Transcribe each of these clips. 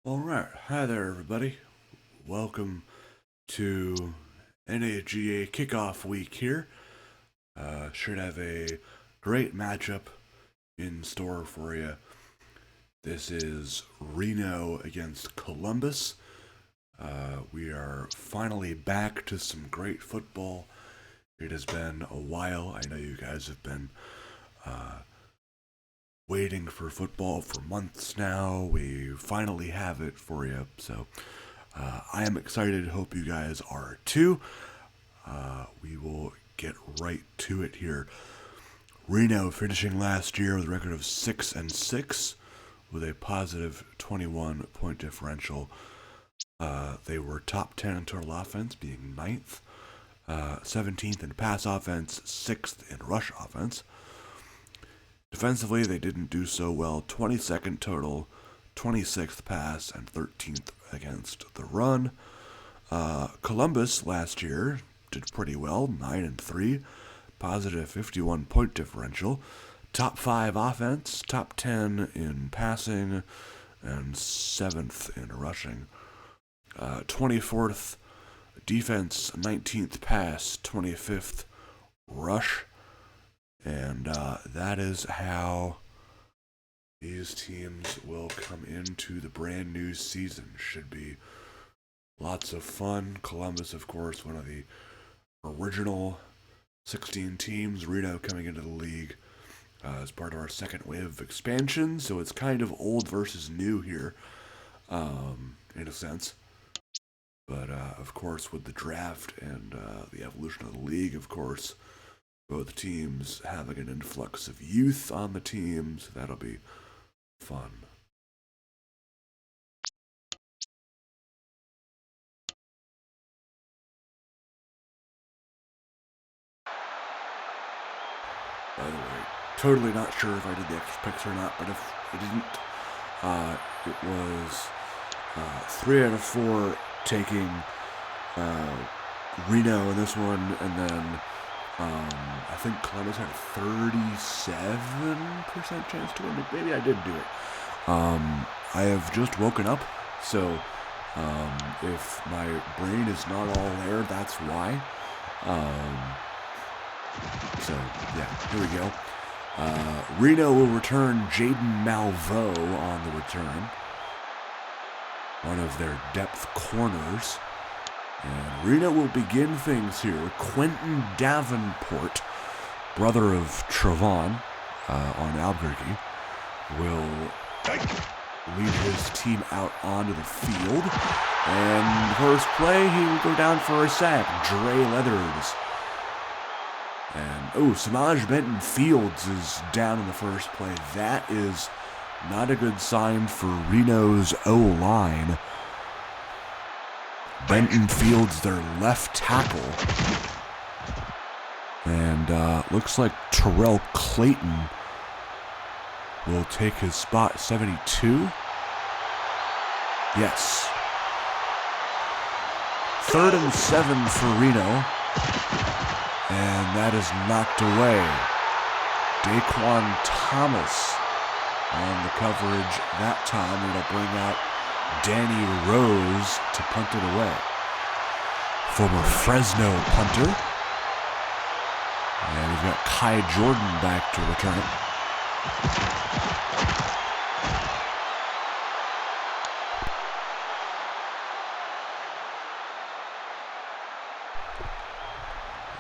Alright, hi there everybody. Welcome to NAGA kickoff week here. Should have a great matchup in store for you. This is Reno against Columbus. We are finally back to some great football. It has been a while. I know you guys have been waiting for football for months now. We finally have it for you, so I am excited. Hope you guys are too. We will get right to it here. Reno finishing last year with a record of 6-6 with a positive 21 point differential. They were top 10 in total offense, being 9th, 17th in pass offense, 6th in rush offense. Defensively, they didn't do so well. 22nd total, 26th pass, and 13th against the run. Columbus last year did pretty well, 9-3, positive 51 point differential. Top 5 offense, top 10 in passing, and 7th in rushing. 24th defense, 19th pass, 25th rush. And that is how these teams will come into the brand new season. Should be lots of fun. Columbus, of course, one of the original 16 teams. Reno coming into the league as part of our second wave of expansion. So it's kind of old versus new here, in a sense. But, of course, with the draft and the evolution of the league, of course, both teams having an influx of youth on the teams. That'll be fun. By the way, totally not sure if I did the extra picks or not, but if I didn't, it was 3 out of 4 taking Reno in this one, and then I think Columbus had a 37% chance to win. Maybe I did do it. I have just woken up, so if my brain is not all there, that's why. So, yeah, here we go. Reno will return Jaden Malveaux on the return. One of their depth corners. And Reno will begin things here. Quentin Davenport, brother of Trevon on Albuquerque, will lead his team out onto the field. And first play, he will go down for a sack. Dre Leathers. And, Samaj Benton Fields is down in the first play. That is not a good sign for Reno's O-line. Benton Fields, their left tackle. And looks like Terrell Clayton will take his spot, 72. Yes. 3rd and 7 for Reno. And that is knocked away. Daquan Thomas on the coverage that time. It'll bring out Danny Rose to punt it away. Former Fresno punter. And we've got Kai Jordan back to return it.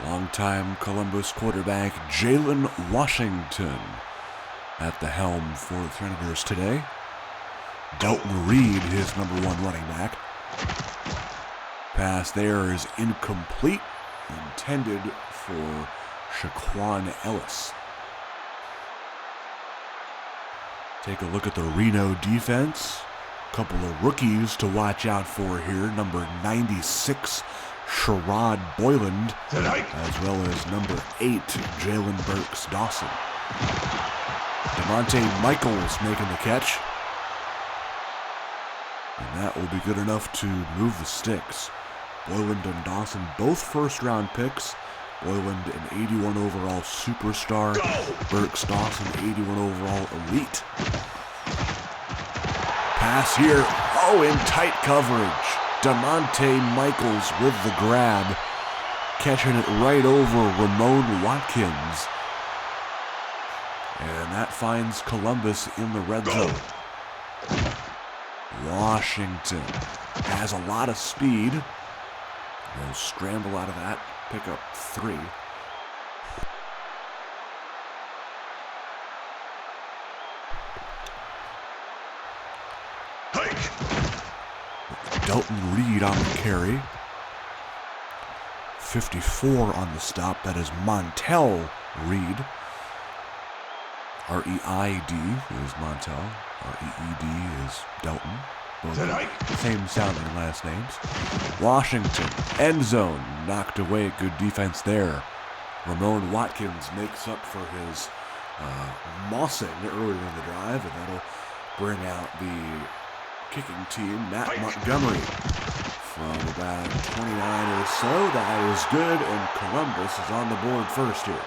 Longtime Columbus quarterback Jalen Washington at the helm for the Senators today. Dalton Reed, his number 1 running back. Pass there is incomplete, intended for Shaquan Ellis. Take a look at the Reno defense. Couple of rookies to watch out for here. Number 96, Sherrod Boyland, as well as number 8, Jalen Burks Dawson. DeMonte Michaels making the catch. And that will be good enough to move the sticks. Boyland and Dawson, both first-round picks. Boyland, an 81 overall superstar. Burks Dawson, 81 overall elite. Pass here. Oh, in tight coverage. DeMonte Michaels with the grab, catching it right over Ramon Watkins. And that finds Columbus in the red zone. Washington has a lot of speed. They'll scramble out of that, pick up 3. Delton Reed on the carry. 54 on the stop. That is Montel Reed. R-E-I-D is Montel. R-E-E-D is Delton. Both same sounding last names. Washington, end zone, knocked away. Good defense there. Ramon Watkins makes up for his mossing earlier in the drive, and that'll bring out the kicking team, Matt Montgomery, from about 29 or so. That is good, and Columbus is on the board first here.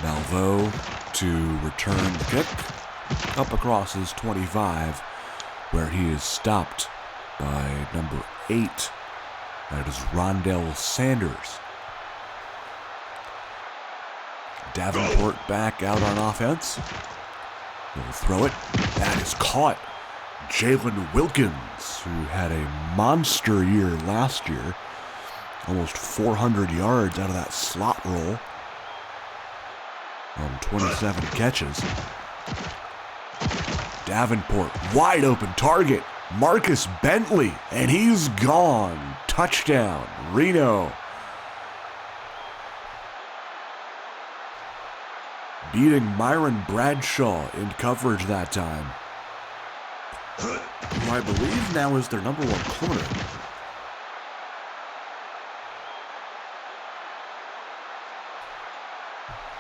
Malveaux to return the kick up across his 25, where he is stopped by number 8. That is Rondell Sanders. Davenport back out on offense. He'll throw it. That is caught. Jalen Wilkins, who had a monster year last year. Almost 400 yards out of that slot roll on 27 catches. Davenport, wide open target. Marcus Bentley, and he's gone. Touchdown, Reno. Beating Myron Bradshaw in coverage that time, who I believe now is their number 1 corner.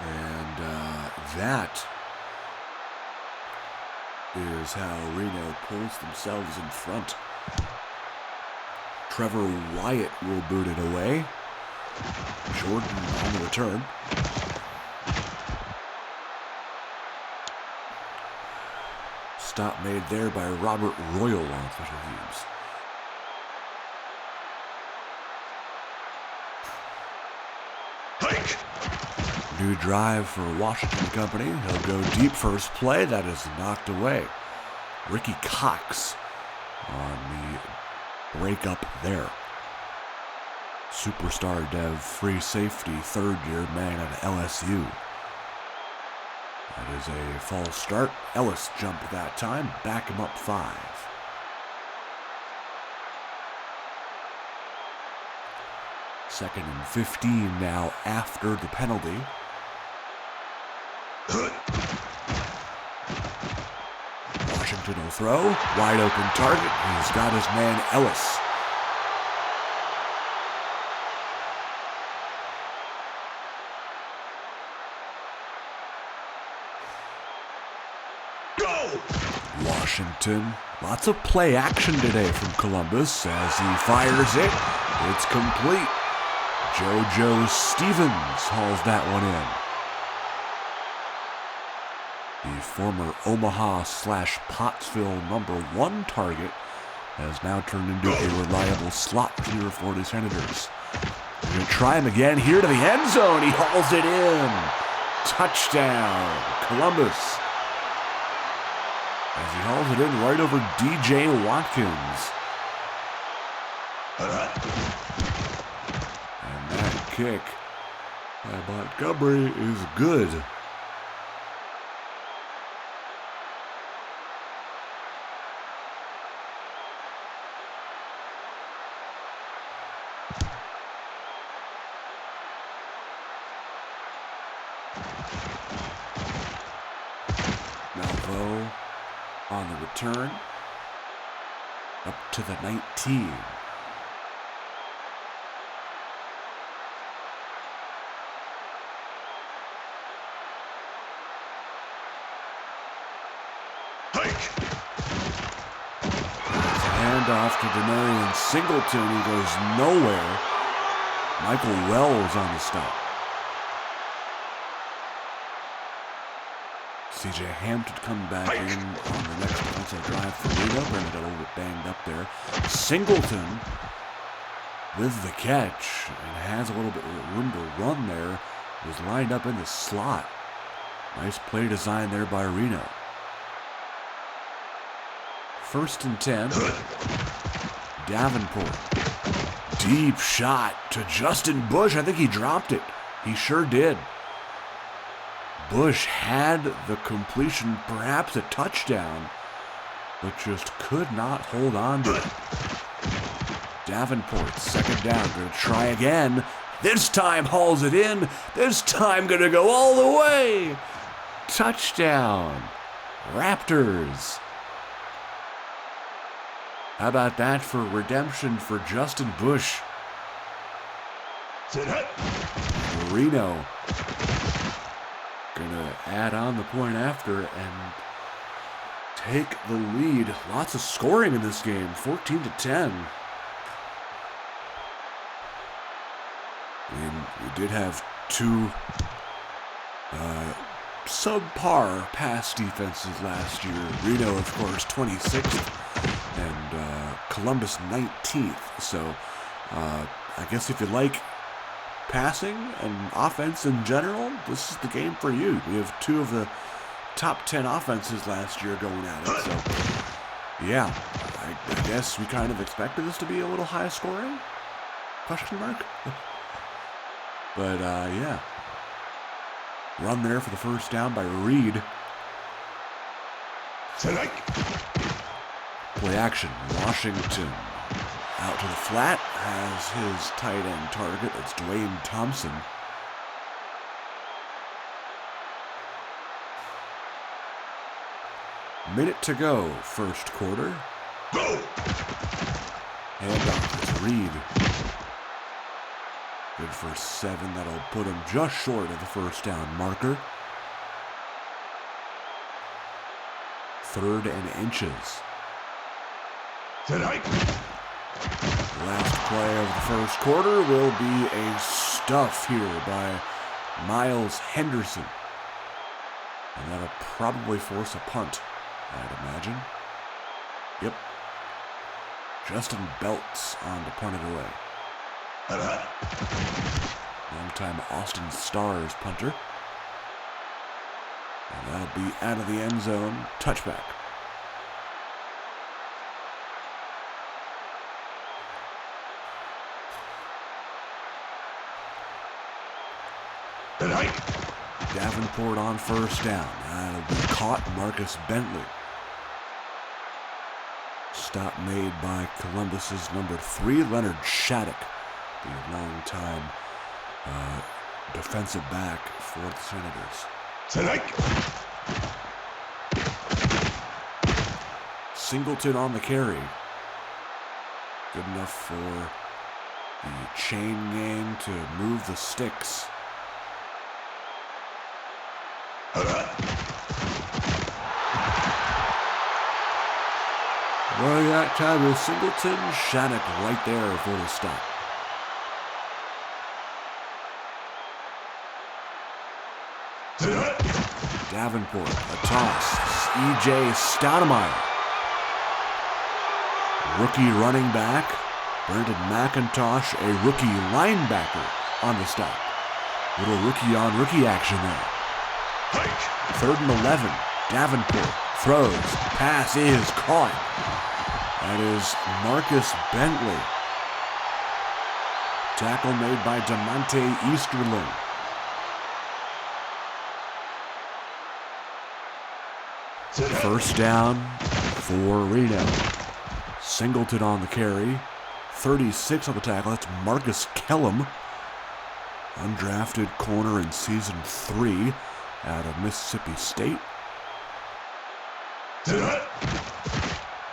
And that is how Reno pulls themselves in front. Trevor Wyatt will boot it away. Jordan on the return. Stop made there by Robert Royal on special teams. New drive for Washington Company. He'll go deep first play. That is knocked away. Ricky Cox on the breakup there. Superstar Dev, free safety, third-year man at LSU. That is a false start. Ellis jumped that time. Back him up 5. Second and 15 now after the penalty. Washington will throw. Wide open target. He's got his man Ellis. Go! Washington. Lots of play action today from Columbus as he fires it. It's complete. JoJo Stevens hauls that one in. The former Omaha/Pottsville number 1 target has now turned into a reliable slot receiver for the Senators. They're going to try him again here to the end zone. He hauls it in. Touchdown, Columbus. As he hauls it in right over DJ Watkins. And that kick by Montgomery is good. Malveaux on the return, up to the 19. handoff to Demarion Singleton. He goes nowhere. Michael Wells on the stop. CJ Hampton coming back in on the next defensive drive for Reno. Brendan got a little bit banged up there. Singleton with the catch and has a little bit of room to run there. Was lined up in the slot. Nice play design there by Reno. 1st and 10. Davenport. Deep shot to Justin Bush. I think he dropped it. He sure did. Bush had the completion, perhaps a touchdown, but just could not hold on to it. Davenport, 2nd down, going to try again. This time hauls it in. This time going to go all the way. Touchdown. Raptors. How about that for redemption for Justin Bush? Reno gonna add on the point after and take the lead. Lots of scoring in this game, 14-10. We did have two subpar pass defenses last year. Reno, of course, 26th, and Columbus 19th. So I guess if you like passing and offense in general, this is the game for you. We have two of the top 10 offenses last year going at it. So yeah, I guess we kind of expected this to be a little high scoring? Question mark? But yeah. Run there for the 1st down by Reed. Play action. Washington out to the flat. Has his tight end target. It's Dwayne Thompson. Minute to go. 1st quarter. Go! Handoff to Reed. Good for 7. That'll put him just short of the 1st down marker. 3rd and inches. Last play of the 1st quarter will be a stuff here by Miles Henderson. And that'll probably force a punt, I'd imagine. Yep. Justin Belts on to punt it away. Long-time Austin Stars punter. And that'll be out of the end zone. Touchback. Davenport on 1st down. That'll be caught. Marcus Bentley. Stop made by Columbus's number 3, Leonard Shattuck, the long-time defensive back for the Senators. Singleton on the carry. Good enough for the chain gang to move the sticks. Well, that time with Singleton, Shattuck right there for the stop. Davenport, a toss. E.J. Stoudemire. Rookie running back, Brendan McIntosh, a rookie linebacker on the stop. Little rookie-on-rookie action there. 3rd and 11. Davenport throws. Pass is caught. That is Marcus Bentley. Tackle made by DeMonte Easterling. First down for Reno. Singleton on the carry. 36 on the tackle. That's Marcus Kellum. Undrafted corner in season 3 out of Mississippi State.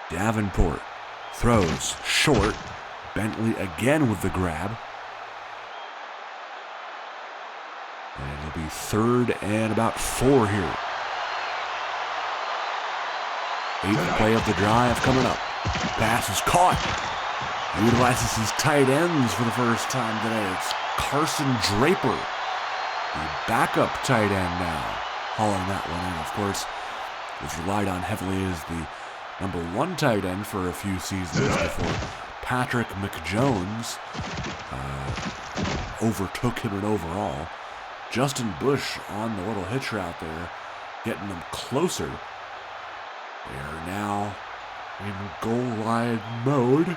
Davenport throws short. Bentley again with the grab. And it'll be 3rd and about 4 here. 8th play of the drive coming up. Pass is caught. He utilizes his tight ends for the first time today. It's Carson Draper, the backup tight end now, hauling that one in. Of course, was relied on heavily as the number one tight end for a few seasons before Patrick McJones overtook him in overall. Justin Bush on the little hitch route there, getting them closer. They are now in goal line mode.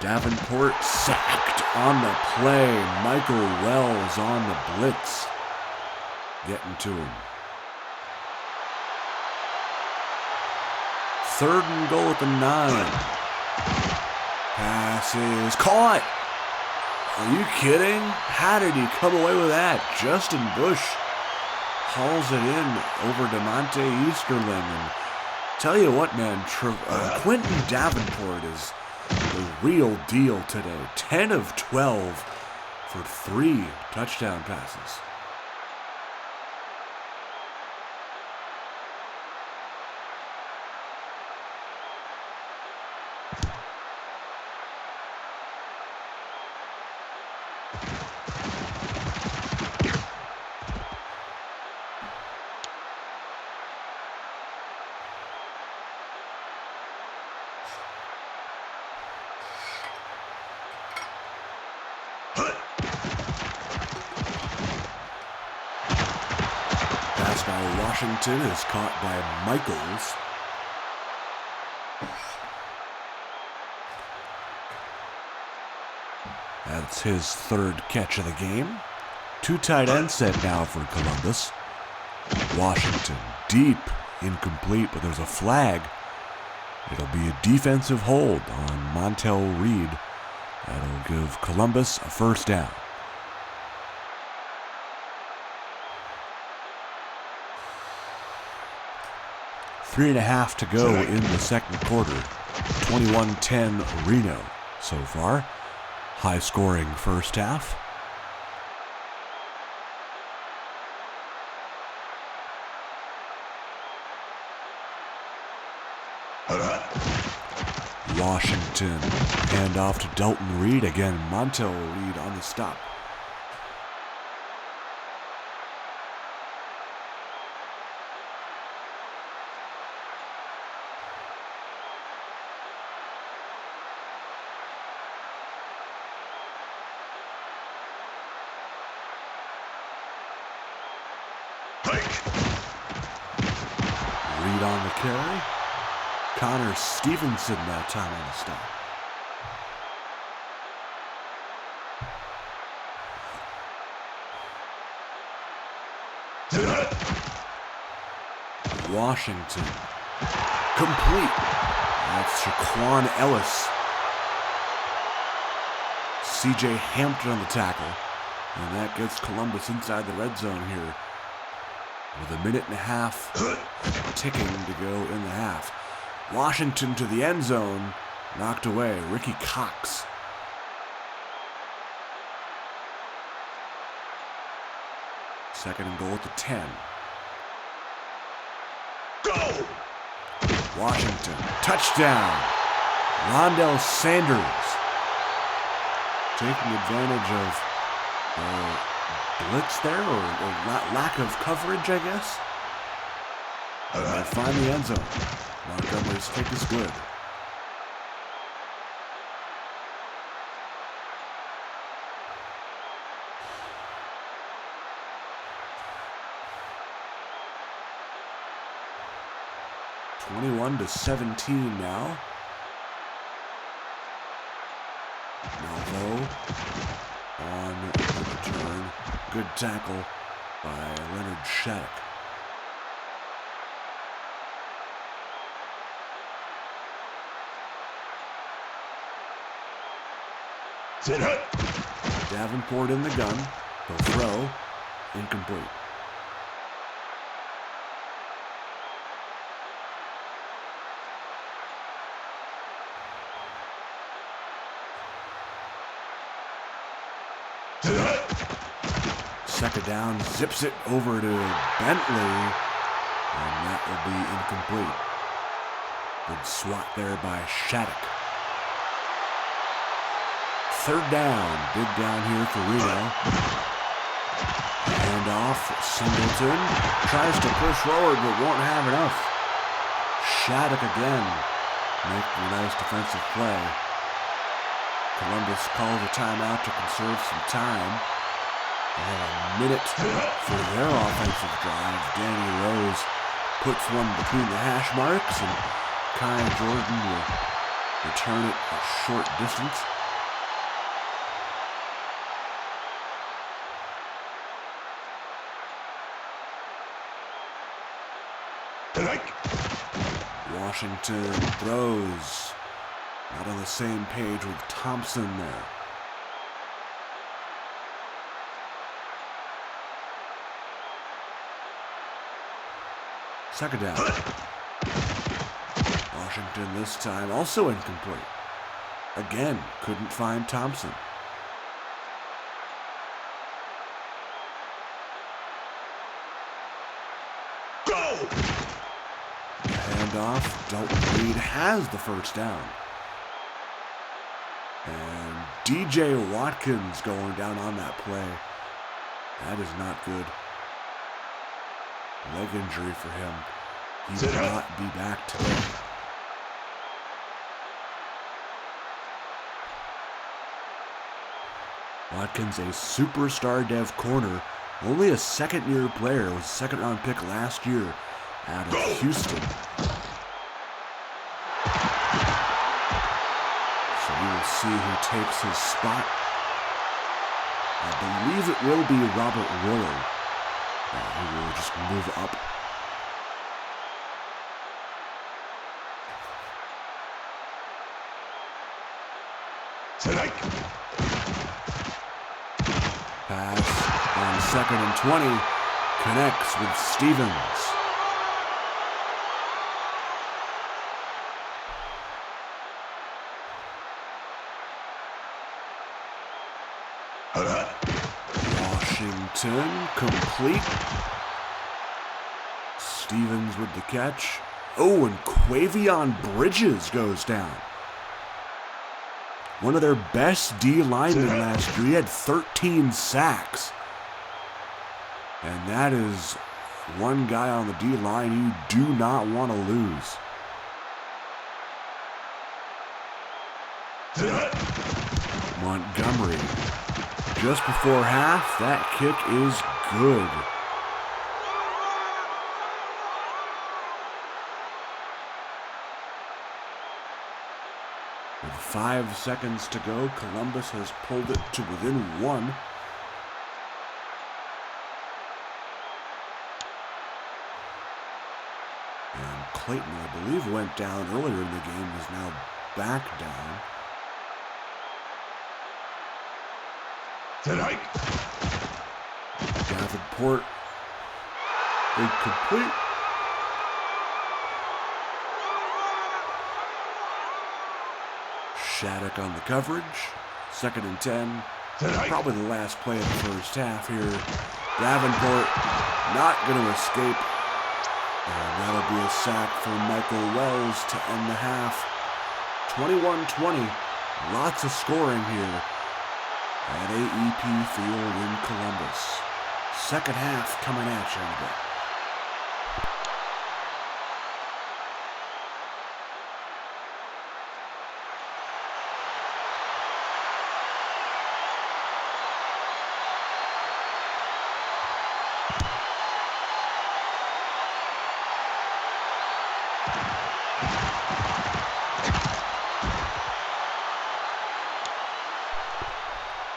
Davenport sacked on the play. Michael Wells on the blitz, getting to him. 3rd and goal at the 9. Pass is caught. Are you kidding? How did he come away with that? Justin Bush hauls it in over DeMonte Easterling. And tell you what, man, Quentin Davenport is the real deal today. 10 of 12 for 3 touchdown passes. By Washington is caught by Michaels. That's his 3rd catch of the game. 2 tight end set now for Columbus. Washington deep, incomplete, but there's a flag. It'll be a defensive hold on Montel Reed. That'll give Columbus a 1st down. 3.5 to go in the 2nd quarter. 21-10 Reno so far. High scoring first half. Washington hand off to Dalton Reed. Again, Montel Reed on the stop. Reed on the carry. Connor Stevenson that time on the stop. Washington. Complete. That's Shaquan Ellis. CJ Hampton on the tackle. And that gets Columbus inside the red zone here. With 1.5 minutes ticking to go in the half. Washington to the end zone. Knocked away. Ricky Cox. Second and goal at the 10. Go! Washington. Touchdown. Rondell Sanders. Taking advantage of blitz there, or lack of coverage, I guess. They find the end zone. Montgomery's kick is good. (21-17) now. Malvo on the return. Good tackle by Leonard Shattuck. Davenport in the gun. He'll throw. Incomplete. Second down, zips it over to Bentley, and that will be incomplete. Good swat there by Shattuck. Third down. Big down here for Reno. Hand off. Singleton tries to push forward but won't have enough. Shattuck again making a nice defensive play. Columbus calls a timeout to conserve some time. They have a minute for their offensive drive. Danny Rose puts one between the hash marks, and Kai Jordan will return it a short distance. Washington throws. Not on the same page with Thompson there. Second down. Washington this time also incomplete. Again, couldn't find Thompson. Go! Handoff. Dalton Reed has the first down. And DJ Watkins going down on that play. That is not good. Leg injury for him. He will not be back today. Watkins, a superstar dev corner. Only a second-year player. Was a second-round pick last year out of Houston. So we will see who takes his spot. I believe it will be Robert Royal, who will just move up. Pass on 2nd and 20. Connects with Stevens. Washington complete. Stevens with the catch. Oh, and Quavion Bridges goes down. One of their best D linemen last year. He had 13 sacks. And that is one guy on the D line you do not want to lose. Montgomery. Just before half, that kick is good. With 5 seconds to go, Columbus has pulled it to within 1. And Clayton, I believe, went down earlier in the game, is now back down. Davenport incomplete. Shattuck on the coverage. 2nd and 10. Probably the last play of the first half here. Davenport not going to escape. And that'll be a sack for Michael Wells to end the half. 21-20. Lots of scoring here at AEP Field in Columbus. Second half coming at you in a bit.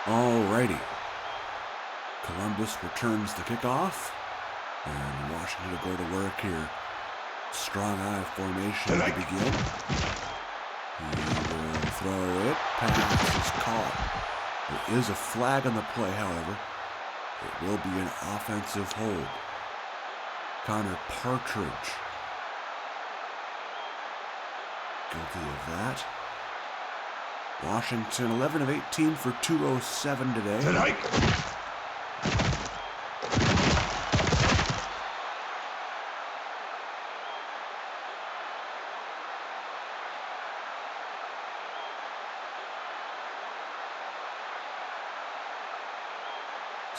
Alrighty. Columbus returns the kickoff, and Washington will go to work here. Strong eye formation to begin. He will throw it. Pass is caught. There is a flag on the play, however. It will be an offensive hold. Connor Partridge guilty of that. Washington 11 of 18 for 207 today.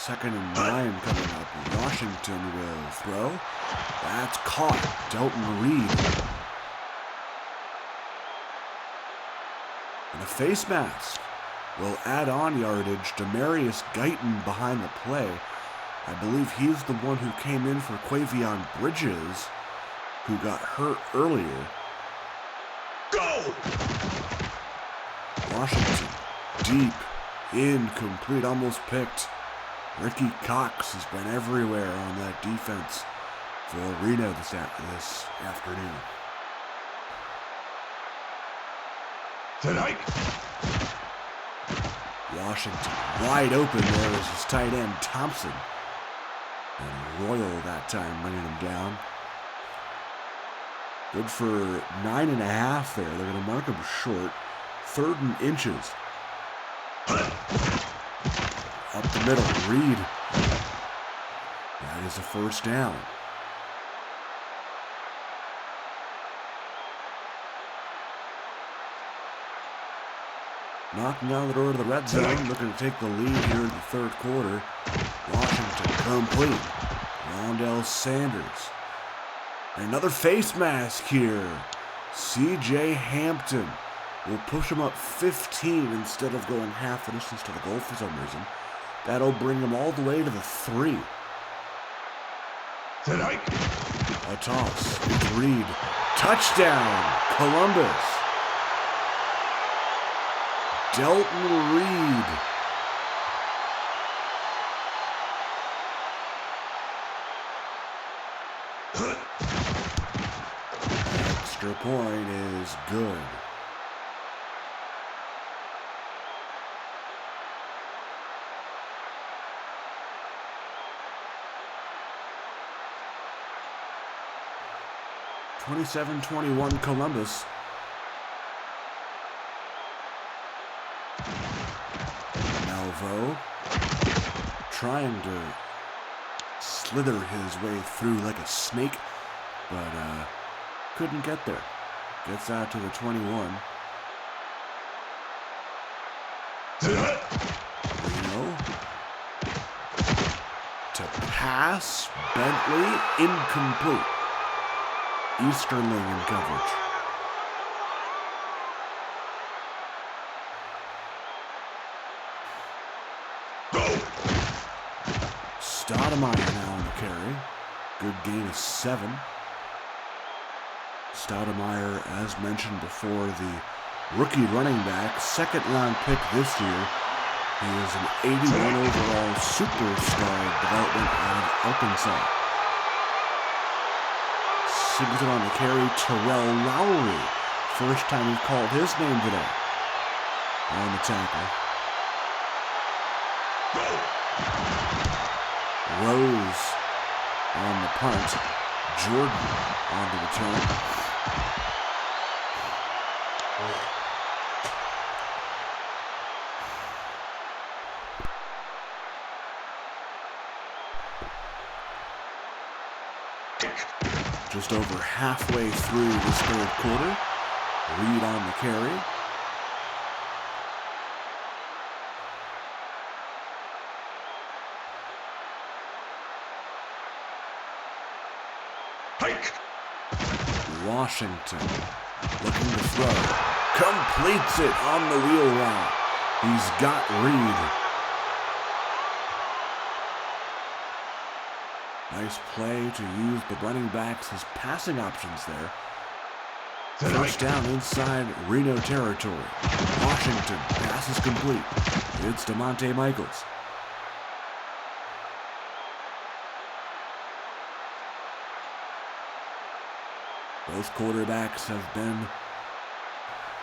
2nd and 9 coming up. Washington will throw. That's caught. Delton Reed. And a face mask will add on yardage. Demarius Guyton behind the play. I believe he's the one who came in for Quavion Bridges, who got hurt earlier. Go! Washington, deep, incomplete, almost picked. Ricky Cox has been everywhere on that defense for Reno this afternoon. Tonight. Washington wide open there is his tight end Thompson. And Royal that time bringing him down. Good for 9.5 there. They're going to mark him short. 3rd and inches. Up the middle, Reed. That is a first down. Knocking on the door to the red zone, looking to take the lead here in the 3rd quarter. Washington complete. Rondell Sanders. Another face mask here. C.J. Hampton will push him up 15 instead of going half the distance to the goal for some reason. That'll bring him all the way to the 3. Tonight. A toss. It's Reed. Touchdown, Columbus. Delton Reed. Extra point is good. (27-21) Columbus. Malvo trying to slither his way through like a snake, but couldn't get there. Gets out to the 21. Reno to pass. Bentley incomplete. Easterling in coverage. Stoudemire now on the carry. Good gain of 7. Stoudemire, as mentioned before, the rookie running back, 2nd round pick this year. He is an 81 overall superstar development out of Arkansas. Singleton on the carry, Terrell Lowry. First time he's called his name today. On the tackle. Rose on the punt. Jordan on the return. Just over halfway through this 3rd quarter. Reed on the carry. Washington looking to throw. Completes it on the wheel route. He's got Reed. Nice play to use the running backs as passing options there. First down inside Reno territory. Washington, pass is complete. It's DeMonte Michaels. Both quarterbacks have been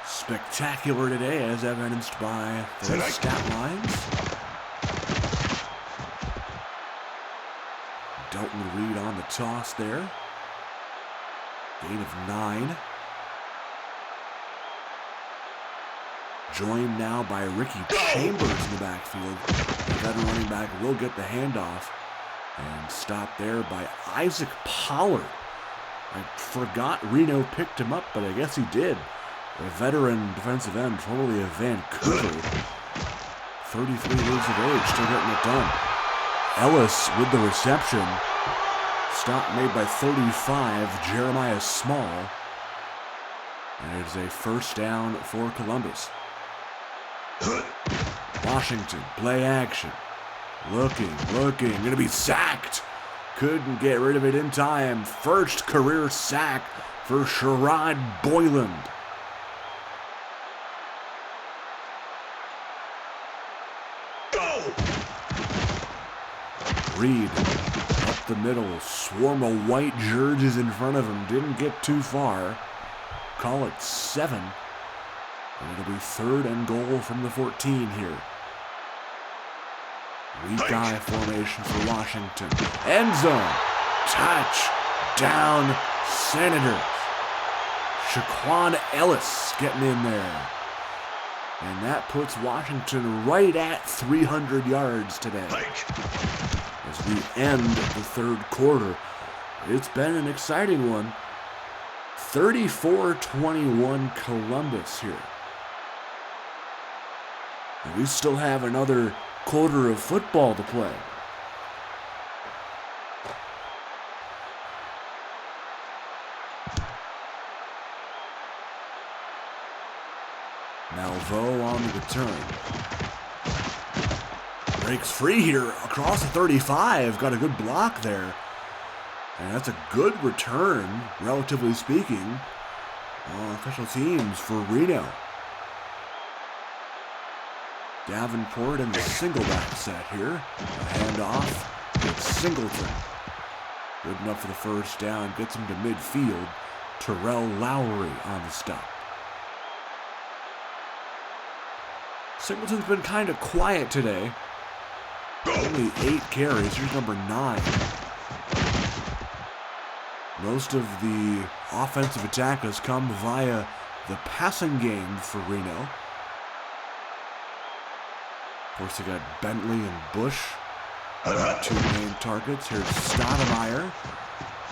spectacular today, as evidenced by their stat lines. Delton Reed on the toss there. Gain of 9. Joined now by Ricky Chambers in the backfield. The veteran running back will get the handoff. And stopped there by Isaac Pollard. I forgot Reno picked him up, but I guess he did. A veteran defensive end, formerly of Vancouver. 33 years of age, still getting it done. Ellis with the reception. Stop made by 35, Jeremiah Small. And it is a first down for Columbus. Washington, play action. Looking, gonna be sacked. Couldn't get rid of it in time. First career sack for Sherrod Boyland. Go! Reed up the middle, swarm of white jerseys in front of him. Didn't get too far. Call it 7. And it'll be 3rd and goal from the 14 here. Weak eye formation for Washington. End zone. Touchdown Senators. Shaquan Ellis getting in there. And that puts Washington right at 300 yards today. As we end the third quarter. It's been an exciting one. 34-21 Columbus here. And we still have another quarter of football to play. Malveaux on the return. Breaks free here across the 35. Got a good block there. And that's a good return, relatively speaking, on special teams for Reno. Davenport in the single back set here. A handoff. It's Singleton. Good enough for the first down. Gets him to midfield. Terrell Lowry on the stop. Singleton's been kind of quiet today. Only 8 carries. Here's number 9. Most of the offensive attack has come via the passing game for Reno. Of course, they got Bentley and Bush. 2 main targets. Here's Stoudemire.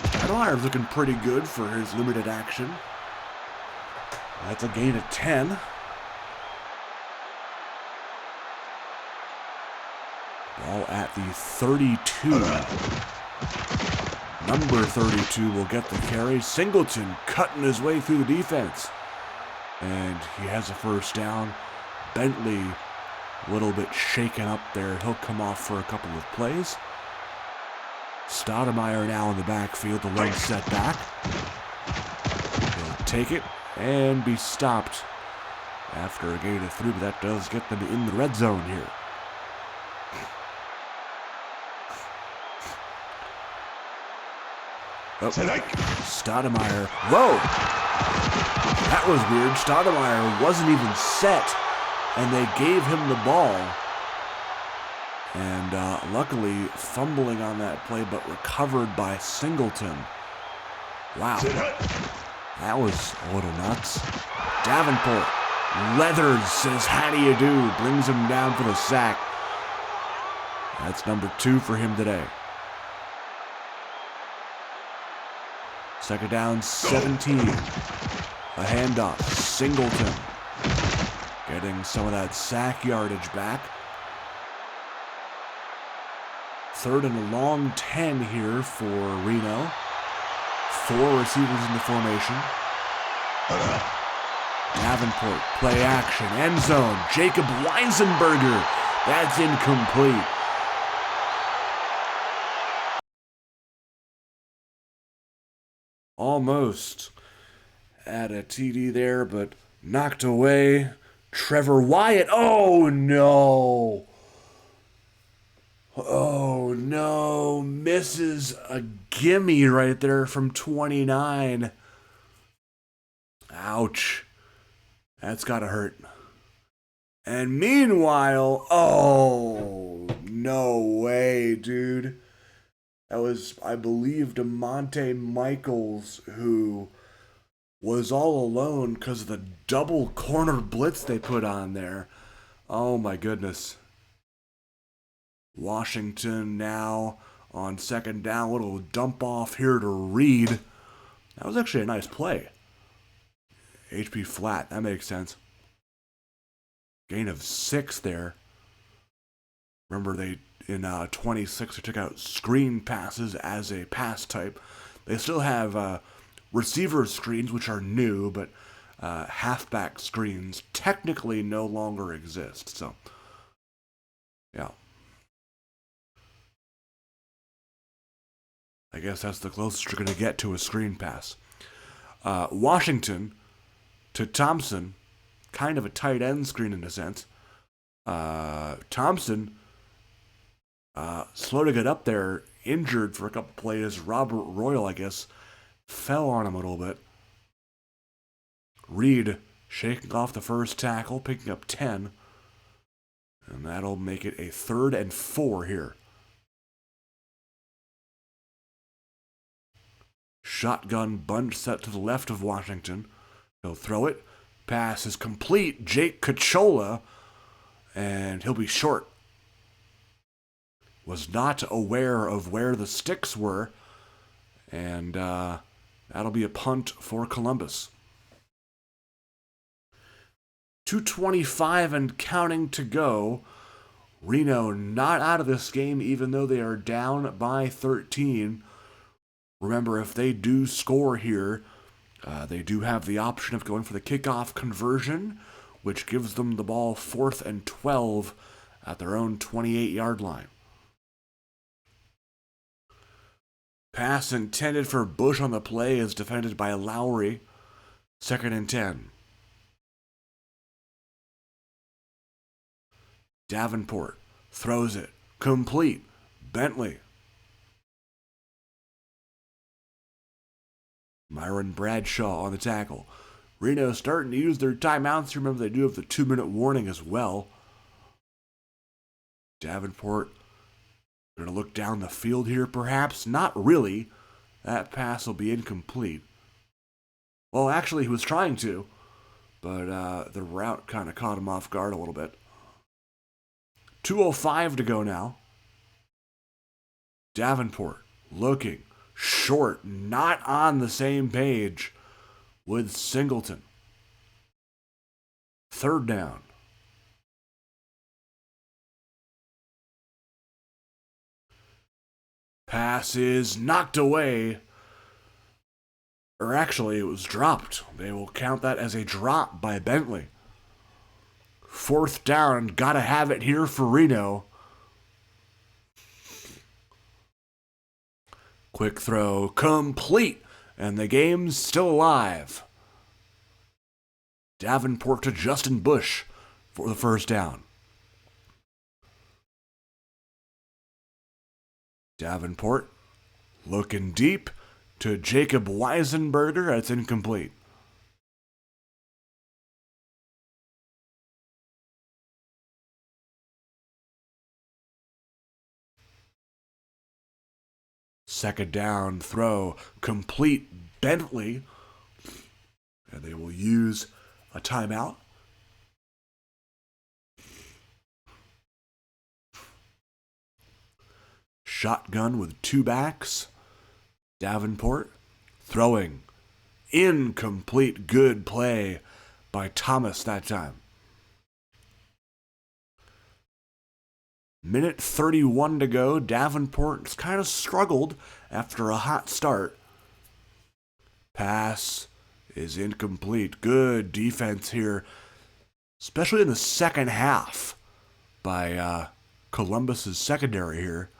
Stoudemire's looking pretty good for his limited action. That's a gain of 10. Ball at the 32. Number 32 will get the carry. Singleton cutting his way through the defense. And he has a first down. Bentley a little bit shaken up there. He'll come off for a couple of plays. Stoudemire now in the backfield. The run set back. He'll take it and be stopped after a gain of 3. But that does get them in the red zone here. Oh, Stoudemire. Whoa! That was weird. Stoudemire wasn't even set, and they gave him the ball. And luckily, fumbling on that play, but recovered by Singleton. Wow. That was a little nuts. Davenport. Leathers says, how do you do? Brings him down for the sack. That's number 2 for him today. Second down, 17. A handoff. Singleton. Getting some of that sack yardage back. 3rd and a long 10 here for Reno. 4 receivers in the formation. Davenport, play action, end zone. Jacob Weisenberger. That's incomplete. Almost at a TD there, but knocked away. Trevor Wyatt. Oh, no. Oh, no. Misses a gimme right there from 29. Ouch. That's got to hurt. And meanwhile, oh, no way, dude. That was, I believe, DeMonte Michaels, who was all alone because of the double corner blitz they put on there. Oh, my goodness. Washington now on second down. Little dump off here to Reed. That was actually a nice play. HP flat. That makes sense. Gain of 6 there. Remember, they in 26, they took out screen passes as a pass type. They still have receiver screens, which are new, but halfback screens technically no longer exist. So, yeah. I guess that's the closest you're going to get to a screen pass. Washington to Thompson, kind of a tight end screen in a sense. Thompson, slow to get up there, injured for a couple plays. Robert Royal, I guess, fell on him a little bit. Reed shaking off the first tackle, picking up 10. And that'll make it a 3rd and 4 here. Shotgun bunch set to the left of Washington. He'll throw it. Pass is complete. Jake Cachola. And he'll be short. Was not aware of where the sticks were. And that'll be a punt for Columbus. 2:25 and counting to go. Reno not out of this game even though they are down by 13. Remember, if they do score here, they do have the option of going for the kickoff conversion, which gives them the ball 4th and 12 at their own 28-yard line. Pass intended for Bush on the play is defended by Lowry. 2nd and 10. Davenport throws it. Complete. Bentley. Myron Bradshaw on the tackle. Reno starting to use their timeouts. Remember, they do have the 2-minute warning as well. Davenport going to look down the field here, perhaps. Not really. That pass will be incomplete. Well, actually, he was trying to, but the route kind of caught him off guard a little bit. 2:05 to go now. Davenport looking. Short, not on the same page with Singleton. 3rd down. Pass is knocked away. Or actually, it was dropped. They will count that as a drop by Bentley. 4th down, gotta have it here for Reno. Quick throw, complete, and the game's still alive. Davenport to Justin Bush for the 1st down. Davenport looking deep to Jacob Weisenberger. That's incomplete. Second down throw, complete. Bentley. And they will use a timeout. Shotgun with 2 backs. Davenport throwing. Incomplete. Good play by Thomas that time. Minute 31 to go. Davenport's kind of struggled after a hot start. Pass is incomplete. Good defense here, especially in the second half by Columbus's secondary here.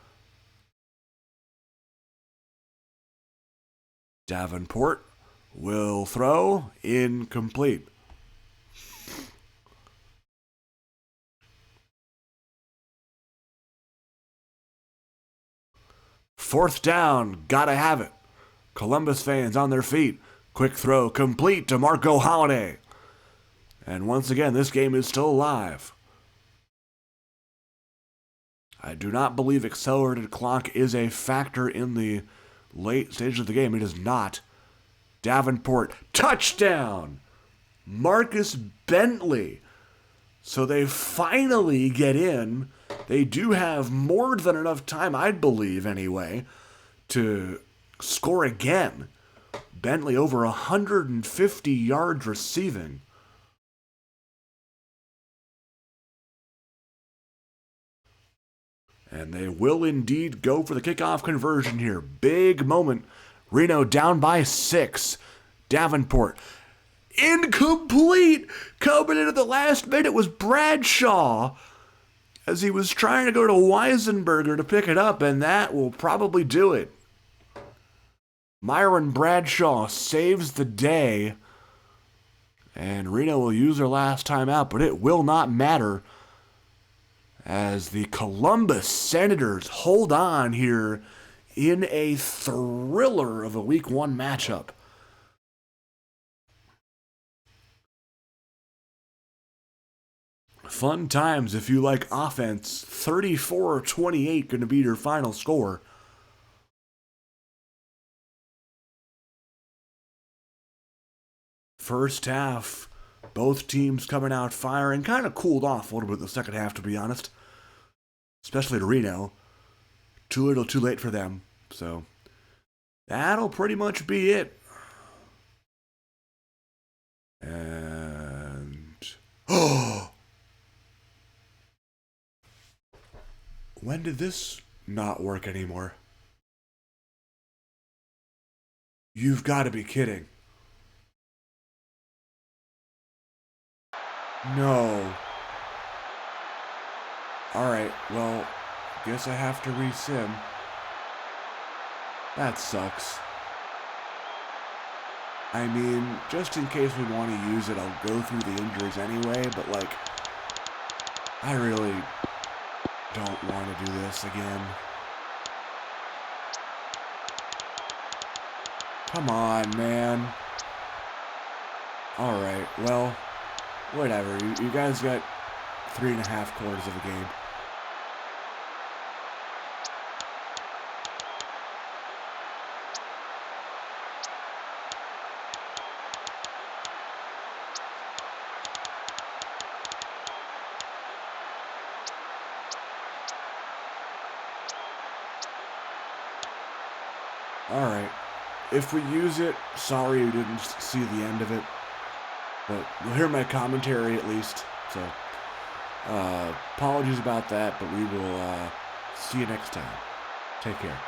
Davenport will throw. Incomplete. Fourth down, gotta have it. Columbus fans on their feet. Quick throw, complete to Marco Holiday. And once again, this game is still alive. I do not believe accelerated clock is a factor in the late stages of the game. It is not. Davenport, touchdown! Marcus Bentley. So they finally get in. They do have more than enough time, I'd believe anyway, to score again. Bentley over 150 yards receiving. And they will indeed go for the kickoff conversion here. Big moment. Reno down by 6. Davenport. Incomplete! Coming into the last minute was Bradshaw, as he was trying to go to Weisenberger to pick it up, and that will probably do it. Myron Bradshaw saves the day, and Reno will use their last timeout, but it will not matter, as the Columbus Senators hold on here in a thriller of a Week 1 matchup. Fun times if you like offense. 34-28 going to be your final score. First half, both teams coming out firing. Kind of cooled off a little bit in the second half, to be honest. Especially to Reno. Too little, too late for them. So, that'll pretty much be it. And... oh! When did this not work anymore? You've got to be kidding. No. Alright, well, guess I have to resim. That sucks. I mean, just in case we want to use it, I'll go through the injuries anyway, but like, I really don't want to do this again. Come on, man. Alright, well, whatever. You guys got 3.5 quarters of a game. Alright. If we use it, sorry you didn't see the end of it. But you'll hear my commentary at least. So, apologies about that, but we will see you next time. Take care.